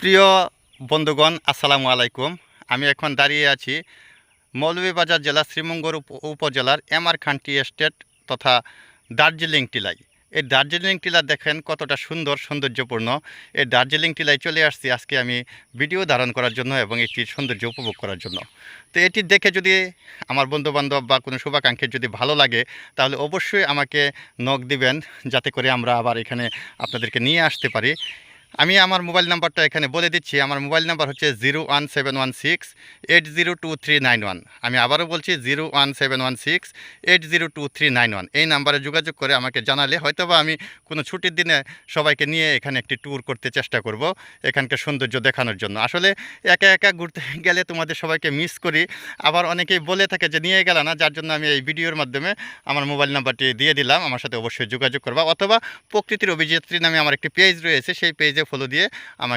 প্রিয় বন্ধুগণ, আসসালামু আলাইকুম। আমি এখন দাঁড়িয়ে আছি মৌলভীবাজার জেলা শ্রীমঙ্গল উপজেলার এমআর খান টি এস্টেট তথা দার্জিলিং টিলায়। এই দার্জিলিং টিলা দেখেন কতটা সৌন্দর্যপূর্ণ। এই দার্জিলিং টিলায় চলে আসছি আজকে আমি ভিডিও ধারণ করার জন্য এবং এটির সৌন্দর্য উপভোগ করার জন্য। তো এটি দেখে যদি আমার বন্ধুবান্ধব বা কোনো শুভাকাঙ্ক্ষীর যদি ভালো লাগে তাহলে অবশ্যই আমাকে নক দিবেন, যাতে করে আমরা আবার এখানে আপনাদেরকে নিয়ে আসতে পারি। আমি আমার মোবাইল নাম্বারটা এখানে বলে দিচ্ছি। আমার মোবাইল নাম্বার হচ্ছে 01716802391। আমি আবারও বলছি 01716802391। এই নাম্বারে যোগাযোগ করে আমাকে জানালে হয়তোবা আমি কোনো ছুটির দিনে সবাইকে নিয়ে এখানে একটি ট্যুর করতে চেষ্টা করব এখানকার সৌন্দর্য দেখানোর জন্য। আসলে একা একা ঘুরতে গেলে তোমাদের সবাইকে মিস করি, আবার অনেকেই বলে থাকে যে নিয়ে গেল না, যার জন্য আমি এই ভিডিওর মাধ্যমে আমার মোবাইল নাম্বারটি দিয়ে দিলাম। আমার সাথে অবশ্যই যোগাযোগ করবা, অথবা প্রকৃতির অভিযাত্রী নামে আমার একটি পেজ রয়েছে, সেই পেজে ফলো দিয়ে আমাকে